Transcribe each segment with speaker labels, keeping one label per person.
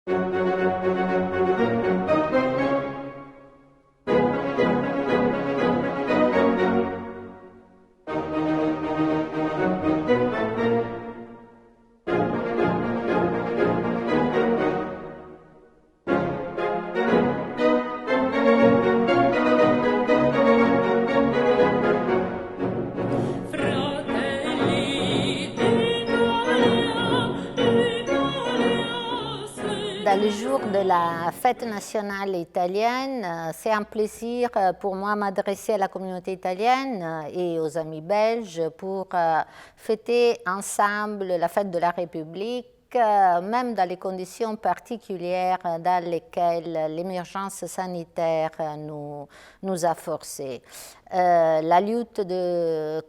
Speaker 1: Le jour de la fête nationale italienne, c'est un plaisir pour moi m'adresser à la communauté italienne et aux amis belges pour fêter ensemble la fête de la République, même dans les conditions particulières dans lesquelles l'émergence sanitaire nous a forcés. La lutte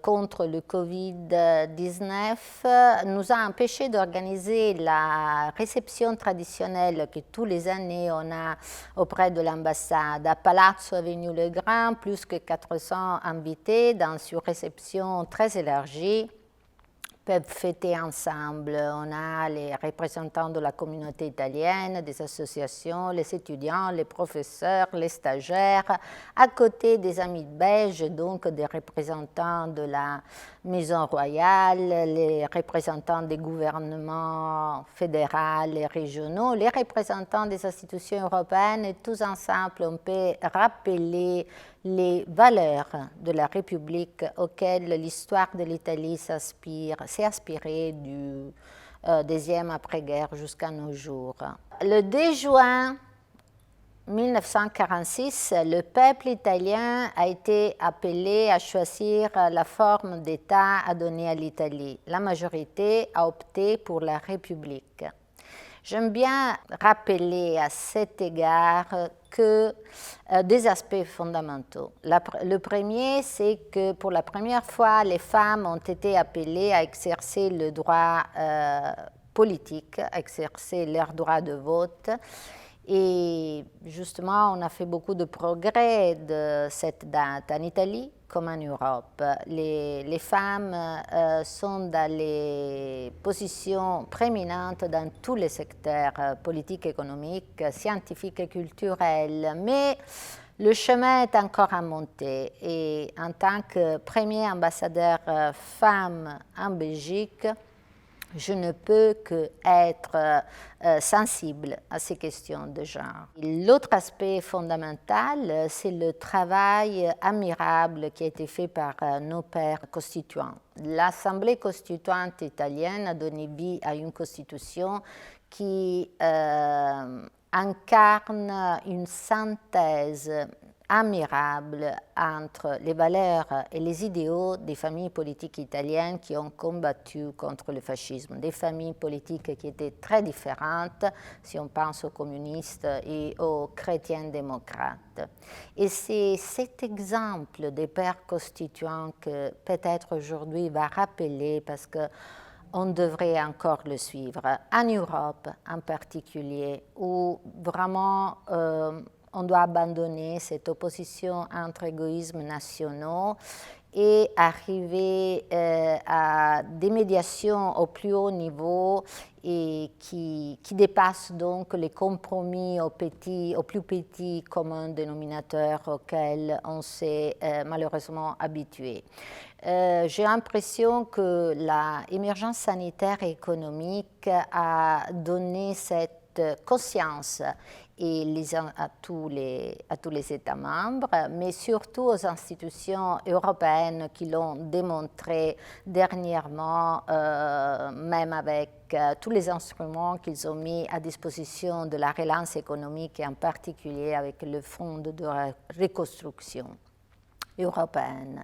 Speaker 1: contre le Covid-19 nous a empêchés d'organiser la réception traditionnelle que tous les années on a auprès de l'ambassade. À Palazzo Avenue Le Grand, plus que 400 invités dans une réception très élargie peuvent fêter ensemble. On a les représentants de la communauté italienne, des associations, les étudiants, les professeurs, les stagiaires, à côté des amis belges, donc des représentants de la Maison royale, les représentants des gouvernements fédéraux et régionaux, les représentants des institutions européennes, et tous ensemble, on peut rappeler les valeurs de la République auxquelles l'histoire de l'Italie s'est aspirée du deuxième après-guerre jusqu'à nos jours. Le 2 juin 1946, le peuple italien a été appelé à choisir la forme d'État à donner à l'Italie. La majorité a opté pour la République. J'aime bien rappeler à cet égard que des aspects fondamentaux. Le premier, c'est que pour la première fois, les femmes ont été appelées à exercer le droit politique, à exercer leur droit de vote. Et justement, on a fait beaucoup de progrès de cette date en Italie comme en Europe. Les femmes sont dans les positions prééminentes dans tous les secteurs politiques, économiques, scientifiques et culturels. Mais le chemin est encore à monter. Et en tant que premier ambassadeur femme en Belgique, je ne peux qu'être sensible à ces questions de genre. L'autre aspect fondamental, c'est le travail admirable qui a été fait par nos pères constituants. L'Assemblée constituante italienne a donné vie à une constitution qui incarne une synthèse admirable entre les valeurs et les idéaux des familles politiques italiennes qui ont combattu contre le fascisme, des familles politiques qui étaient très différentes si on pense aux communistes et aux chrétiens démocrates. Et c'est cet exemple des pères constituants que peut-être aujourd'hui va rappeler parce que on devrait encore le suivre, en Europe en particulier, où vraiment on doit abandonner cette opposition entre égoïsmes nationaux et arriver à des médiations au plus haut niveau et qui dépassent donc les compromis au plus petit commun dénominateur auquel on s'est malheureusement habitué. J'ai l'impression que l'émergence sanitaire et économique a donné cette conscience à tous les États membres, mais surtout aux institutions européennes qui l'ont démontré dernièrement, même avec tous les instruments qu'ils ont mis à disposition de la relance économique et en particulier avec le Fonds de reconstruction européenne.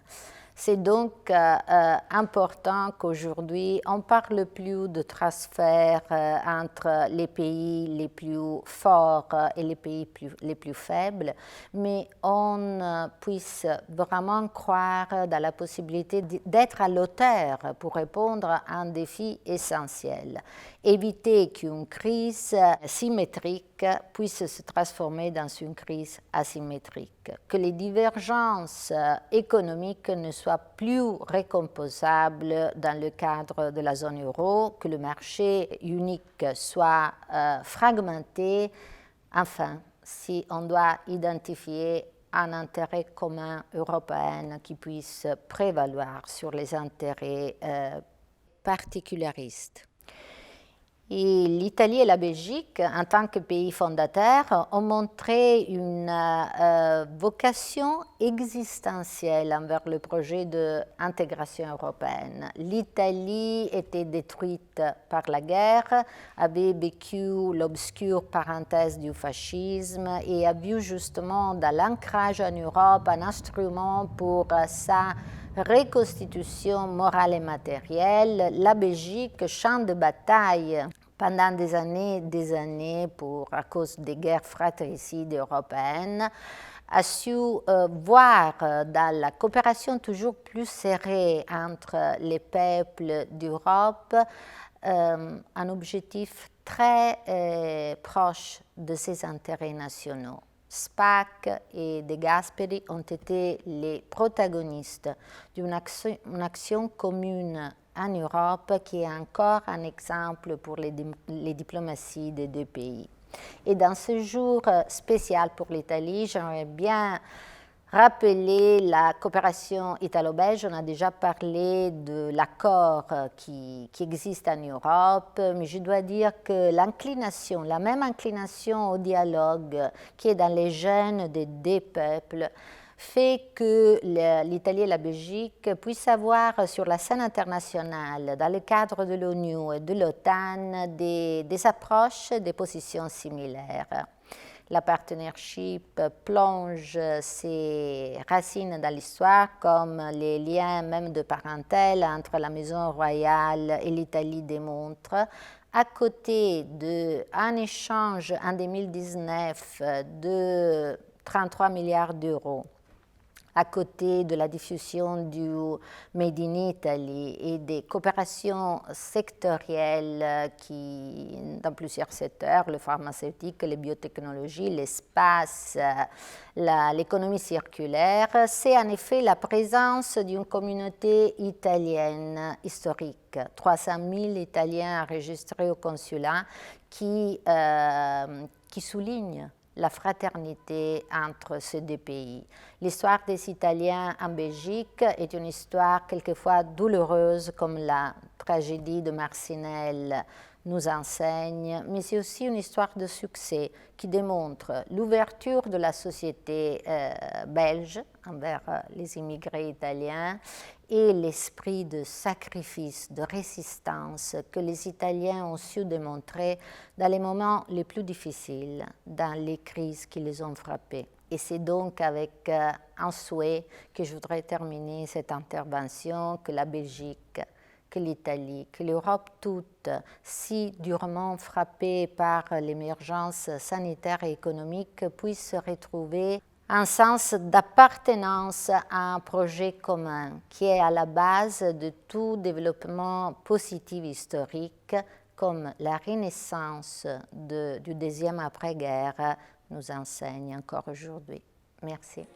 Speaker 1: C'est donc important qu'aujourd'hui, on ne parle plus de transfert entre les pays les plus forts et les pays les plus faibles, mais on puisse vraiment croire dans la possibilité d'être à l'auteur pour répondre à un défi essentiel. Éviter qu'une crise symétrique puisse se transformer dans une crise asymétrique, que les divergences économiques ne soient plus récomposables dans le cadre de la zone euro, que le marché unique soit fragmenté. Enfin, si on doit identifier un intérêt commun européen qui puisse prévaloir sur les intérêts particularistes. Et l'Italie et la Belgique, en tant que pays fondateurs, ont montré une vocation existentielle envers le projet d'intégration européenne. L'Italie était détruite par la guerre, avait vécu l'obscure parenthèse du fascisme et a vu justement dans l'ancrage en Europe un instrument pour sa reconstitution morale et matérielle. La Belgique, champ de bataille pendant des années à cause des guerres fratricides européennes, a su voir dans la coopération toujours plus serrée entre les peuples d'Europe un objectif très proche de ses intérêts nationaux. Spaak et De Gasperi ont été les protagonistes d'une action commune en Europe qui est encore un exemple pour les diplomaties des deux pays. Et dans ce jour spécial pour l'Italie, j'aimerais bien rappeler la coopération italo-belge. On a déjà parlé de l'accord qui existe en Europe, mais je dois dire que l'inclination, la même inclination au dialogue qui est dans les gènes des deux peuples, fait que l'Italie et la Belgique puissent avoir sur la scène internationale, dans le cadre de l'ONU et de l'OTAN, des approches, des positions similaires. La partnership plonge ses racines dans l'histoire, comme les liens même de parentèle entre la Maison royale et l'Italie démontrent, à côté d'un échange en 2019 de 33 milliards d'euros, à côté de la diffusion du Made in Italy et des coopérations sectorielles dans plusieurs secteurs, le pharmaceutique, les biotechnologies, l'espace, l'économie circulaire, c'est en effet la présence d'une communauté italienne historique, 300 000 Italiens enregistrés au consulat qui soulignent la fraternité entre ces deux pays. L'histoire des Italiens en Belgique est une histoire quelquefois douloureuse, comme la tragédie de Marcinelle nous enseigne, mais c'est aussi une histoire de succès qui démontre l'ouverture de la société belge envers les immigrés italiens et l'esprit de sacrifice, de résistance que les Italiens ont su démontrer dans les moments les plus difficiles, dans les crises qui les ont frappés. Et c'est donc avec un souhait que je voudrais terminer cette intervention, que la Belgique, que l'Italie, que l'Europe toute, si durement frappée par l'émergence sanitaire et économique, puisse se retrouver un sens d'appartenance à un projet commun qui est à la base de tout développement positif historique, comme la renaissance du deuxième après-guerre nous enseigne encore aujourd'hui. Merci.